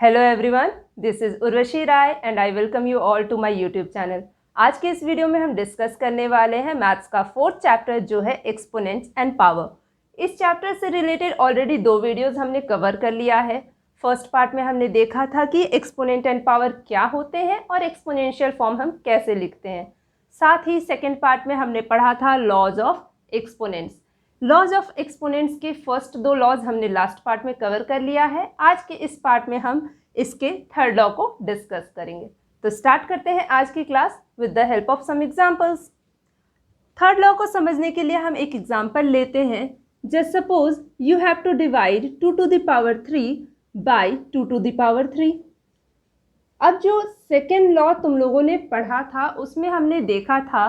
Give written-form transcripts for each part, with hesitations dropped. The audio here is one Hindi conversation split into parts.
Hello everyone, this is Urvashi Rai and I welcome you all to my YouTube channel. आज के इस वीडियो में हम डिस्कस करने वाले हैं मैथ्स का फोर्थ चैप्टर जो है एक्सपोनेंट्स एंड पावर। इस चैप्टर से रिलेटेड ऑलरेडी 2 वीडियोस हमने कवर कर लिया है। फर्स्ट पार्ट में हमने देखा था कि एक्सपोनेंट एंड पावर क्या होते हैं और एक्सपोनेंशियल फॉर्म हम कैसे लिखते हैं। साथ ही सेकेंड पार्ट में हमने पढ़ा था laws of exponents. Laws of exponents के फर्स्ट 2 लॉज हमने लास्ट पार्ट में कवर कर लिया है। आज के इस पार्ट में हम इसके थर्ड लॉ को डिस्कस करेंगे। तो स्टार्ट करते हैं आज की class with the help of some examples. Third law को समझने के लिए हम एक एग्जांपल लेते हैं। Just suppose you have to divide 2 to the power 3 by 2 to the power 3। अब जो सेकेंड लॉ तुम लोगों ने पढ़ा था उसमें हमने देखा था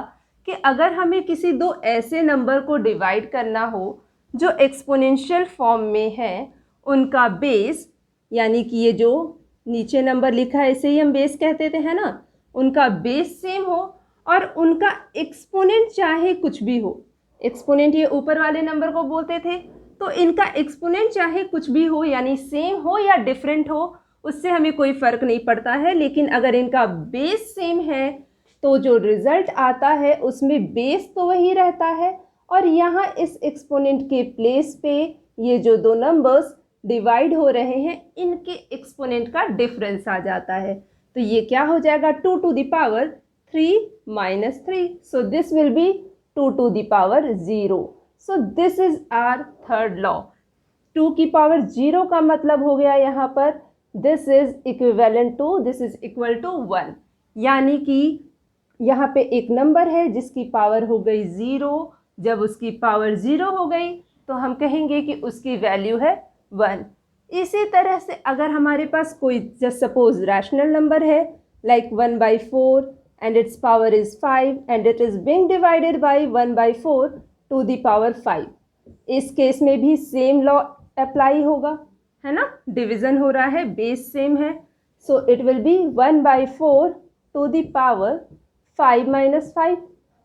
कि अगर हमें किसी 2 ऐसे नंबर को डिवाइड करना हो जो एक्सपोनेंशियल फॉर्म में है, उनका बेस यानी कि ये जो नीचे नंबर लिखा है इसे ही हम बेस कहते थे, है ना, उनका बेस सेम हो और उनका एक्सपोनेंट चाहे कुछ भी हो। एक्सपोनेंट ये ऊपर वाले नंबर को बोलते थे, तो इनका एक्सपोनेंट चाहे कुछ भी हो यानी सेम हो या डिफरेंट हो, उससे हमें कोई फ़र्क नहीं पड़ता है। लेकिन अगर इनका बेस सेम है तो जो रिज़ल्ट आता है उसमें बेस तो वही रहता है और यहाँ इस एक्सपोनेंट के प्लेस पे ये जो 2 नंबर्स डिवाइड हो रहे हैं इनके एक्सपोनेंट का डिफरेंस आ जाता है। तो ये क्या हो जाएगा 2 to the power 3 minus 3। So this will be 2 to the power 0। So this is our third law. 2 की पावर 0 का मतलब हो गया यहाँ पर this is equivalent to this is equal to 1, यानी कि यहाँ पे एक नंबर है जिसकी पावर हो गई 0। जब उसकी पावर 0 हो गई तो हम कहेंगे कि उसकी वैल्यू है 1। इसी तरह से अगर हमारे पास कोई जस्ट सपोज रैशनल नंबर है like 1/4 and its power is 5 and it is being divided by 1/4 to the power 5, इस केस में भी सेम लॉ अप्लाई होगा, है ना। डिवीज़न हो रहा है, बेस सेम है, so it will be 1/4 to the power 5 minus 5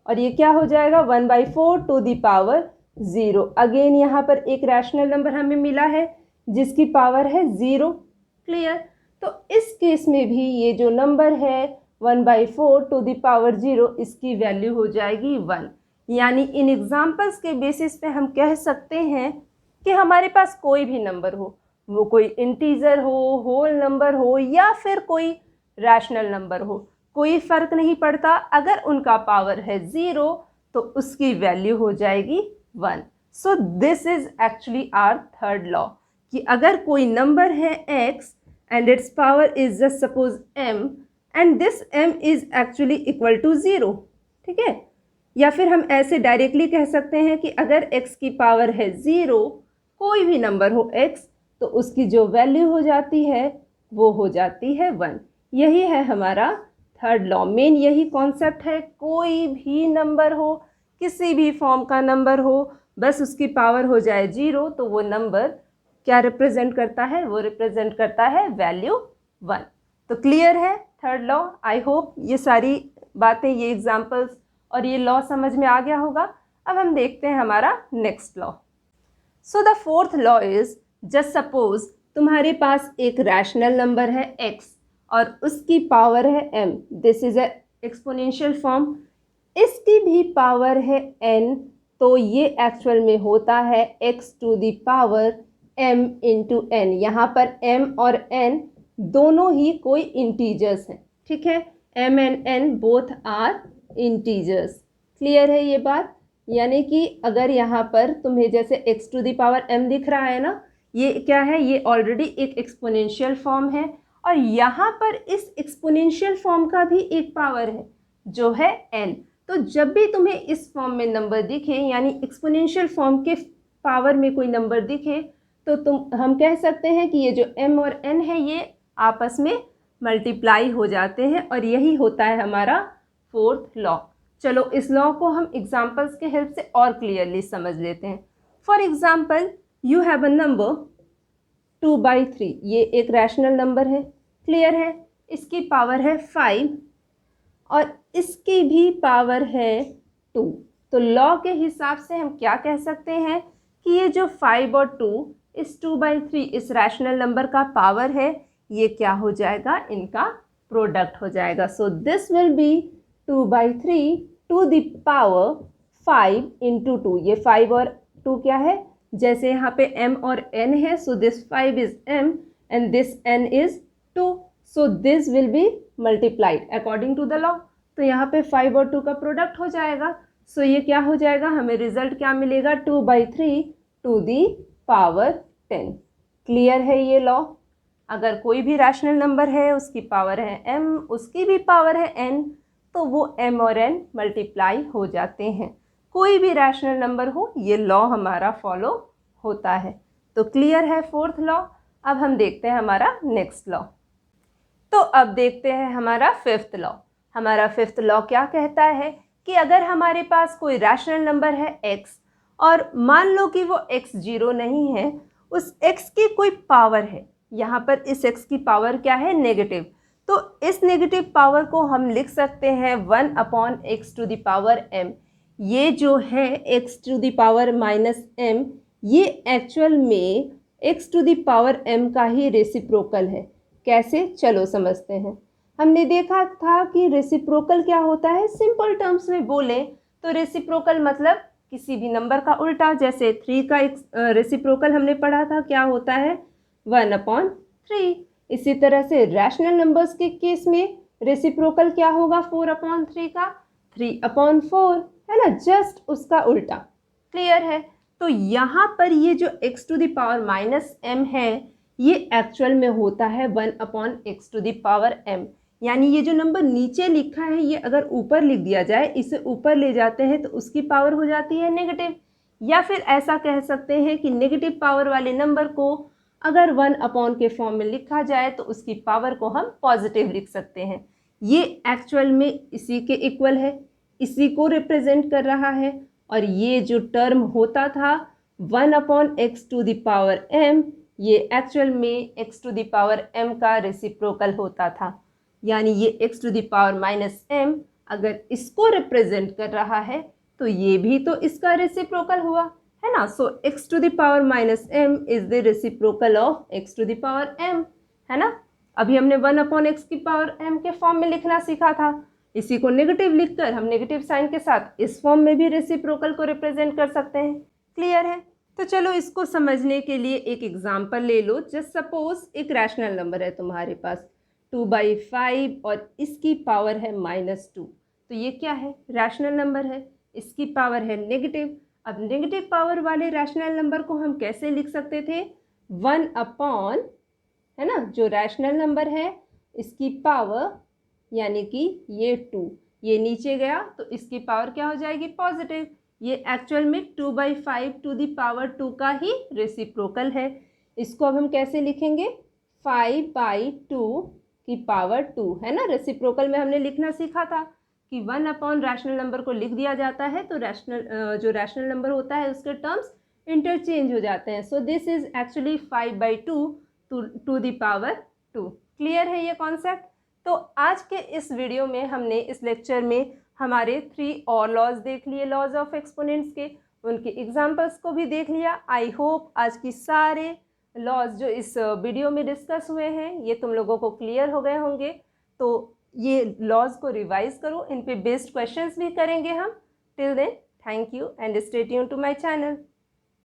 और ये क्या हो जाएगा 1/4 टू द पावर 0। अगेन यहाँ पर एक रैशनल नंबर हमें मिला है जिसकी पावर है 0। क्लियर। तो इस केस में भी ये जो नंबर है 1/4 टू द पावर 0 इसकी वैल्यू हो जाएगी 1। यानी इन एग्जाम्पल्स के बेसिस पे हम कह सकते हैं कि हमारे पास कोई भी नंबर हो, वो कोई इंटीजर हो, होल नंबर हो या फिर कोई रैशनल नंबर हो, कोई फ़र्क नहीं पड़ता। अगर उनका पावर है 0 तो उसकी वैल्यू हो जाएगी 1। So this is actually our third law कि अगर कोई नंबर है x and its power is just suppose m and this m is actually equal to 0, ठीक है। या फिर हम ऐसे डायरेक्टली कह सकते हैं कि अगर x की पावर है 0, कोई भी नंबर हो x, तो उसकी जो वैल्यू हो जाती है वो हो जाती है 1। यही है हमारा थर्ड लॉ। मेन यही कॉन्सेप्ट है, कोई भी नंबर हो, किसी भी फॉर्म का नंबर हो, बस उसकी पावर हो जाए 0 तो वो नंबर क्या रिप्रेजेंट करता है, वो रिप्रेजेंट करता है वैल्यू 1। तो क्लियर है थर्ड लॉ। आई होप ये सारी बातें, ये एग्जांपल्स और ये लॉ समझ में आ गया होगा। अब हम देखते हैं हमारा next law. So the fourth law is just suppose तुम्हारे पास एक रैशनल नंबर है x और उसकी पावर है m, this is a exponential form. इसकी भी पावर है n, तो ये एक्चुअल में होता है x to the power m into n। यहाँ पर m और n दोनों ही कोई इंटीजर्स हैं, ठीक है। m and n both are integers. Clear है ये बात। यानी कि अगर यहाँ पर तुम्हें जैसे x to the power m दिख रहा है ना, ये क्या है, ये ऑलरेडी एक एक्सपोनेंशियल फॉर्म है और यहाँ पर इस एक्सपोनेंशियल फॉर्म का भी एक पावर है जो है n। तो जब भी तुम्हें इस फॉर्म में नंबर दिखे यानी एक्सपोनेंशियल फॉर्म के पावर में कोई नंबर दिखे तो हम कह सकते हैं कि ये जो m और n है ये आपस में मल्टीप्लाई हो जाते हैं और यही होता है हमारा फोर्थ लॉ। चलो इस लॉ को हम एग्जाम्पल्स के हेल्प से और क्लियरली समझ लेते हैं। For example you have a number 2/3, ये एक रैशनल नंबर है, क्लियर है। इसकी पावर है 5 और इसकी भी पावर है 2। तो लॉ के हिसाब से हम क्या कह सकते हैं कि ये जो 5 और 2 इस 2/3 इस रैशनल नंबर का पावर है, ये क्या हो जाएगा, इनका प्रोडक्ट हो जाएगा। So this will be 2/3 to the power 5 into 2। ये 5 और 2 क्या है, जैसे यहाँ पे m और n है, so this 5 is m and this n is 2, so this will be multiplied according to the law. तो यहाँ पे 5 और 2 का प्रोडक्ट हो जाएगा। सो ये क्या हो जाएगा, हमें रिजल्ट क्या मिलेगा, 2/3 टू दी पावर 10। क्लियर है ये लॉ। अगर कोई भी रैशनल नंबर है, उसकी पावर है m, उसकी भी पावर है n, तो वो m और n मल्टीप्लाई हो जाते हैं। कोई भी रैशनल नंबर हो, ये लॉ हमारा फॉलो होता है। तो क्लियर है फोर्थ लॉ। अब हम देखते हैं हमारा नेक्स्ट लॉ। तो अब देखते हैं हमारा फिफ्थ लॉ। हमारा फिफ्थ लॉ क्या कहता है कि अगर हमारे पास कोई रैशनल नंबर है x और मान लो कि वो x 0 नहीं है, उस x की कोई पावर है, यहाँ पर इस x की पावर क्या है, नेगेटिव, तो इस नेगेटिव पावर को हम लिख सकते हैं 1/x to the power m। ये जो है x to the power -m, ये एक्चुअल में x to the power m का ही रेसिप्रोकल है। कैसे, चलो समझते हैं। हमने देखा था कि रेसिप्रोकल क्या होता है, सिंपल टर्म्स में बोले तो रेसिप्रोकल मतलब किसी भी नंबर का उल्टा। जैसे 3 का रेसिप्रोकल हमने पढ़ा था, क्या होता है, 1/3। इसी तरह से रैशनल नंबर्स के केस में रेसिप्रोकल क्या होगा 4/3 का, 3/4, है ना, जस्ट उसका उल्टा। क्लियर है। तो यहाँ पर ये जो x to the power -m है, ये एक्चुअल में होता है 1/x to the power m। यानी ये जो नंबर नीचे लिखा है, ये अगर ऊपर लिख दिया जाए, इसे ऊपर ले जाते हैं तो उसकी पावर हो जाती है नेगेटिव। या फिर ऐसा कह सकते हैं कि नेगेटिव पावर वाले नंबर को अगर 1/ के फॉर्म में लिखा जाए तो उसकी पावर को हम पॉजिटिव लिख सकते हैं। ये एक्चुअल में इसी के इक्वल है, इसी को रिप्रेजेंट कर रहा है। और ये जो टर्म होता था 1/x to the power m, ये एक्चुअल में x to the power m का रेसिप्रोकल होता था। यानी ये x to the power -m अगर इसको रिप्रेजेंट कर रहा है तो ये भी तो इसका रेसिप्रोकल हुआ, है ना। So x to the power -m is the reciprocal of x to the power m, है ना। अभी हमने 1/x की पावर m के फॉर्म में लिखना सीखा था। इसी को नेगेटिव लिखकर हम नेगेटिव साइन के साथ इस फॉर्म में भी रेसिप्रोकल को रिप्रेजेंट कर सकते हैं। क्लियर है। तो चलो इसको समझने के लिए एक एग्जांपल ले लो। जस्ट सपोज एक रैशनल नंबर है तुम्हारे पास 2/5 और इसकी पावर है -2। तो ये क्या है, रैशनल नंबर है, इसकी पावर है नेगेटिव। अब नेगेटिव पावर वाले रैशनल नंबर को हम कैसे लिख सकते थे, 1/, है ना, जो रैशनल नंबर है इसकी पावर, यानी कि ये 2, ये नीचे गया तो इसकी पावर क्या हो जाएगी, पॉजिटिव। ये एक्चुअल में 2/5 टू द पावर 2 का ही रेसिप्रोकल है। इसको अब हम कैसे लिखेंगे, 5/2 की पावर 2, है ना। रेसिप्रोकल में हमने लिखना सीखा था कि 1/ रैशनल नंबर को लिख दिया जाता है तो जो रैशनल नंबर होता है उसके टर्म्स इंटरचेंज हो जाते हैं। So this is actually 5/2 to the power 2। Clear है ये कॉन्सेप्ट। तो आज के इस वीडियो में हमने इस लेक्चर में हमारे 3 और लॉज देख लिए, लॉज ऑफ एक्सपोनेंट्स के, उनके एग्जांपल्स को भी देख लिया। आई होप आज की सारे लॉज जो इस वीडियो में डिस्कस हुए हैं ये तुम लोगों को क्लियर हो गए होंगे। तो ये लॉज को रिवाइज करो, इन पे बेस्ड क्वेश्चंस भी करेंगे हम। Till then, thank you and stay tuned to my channel.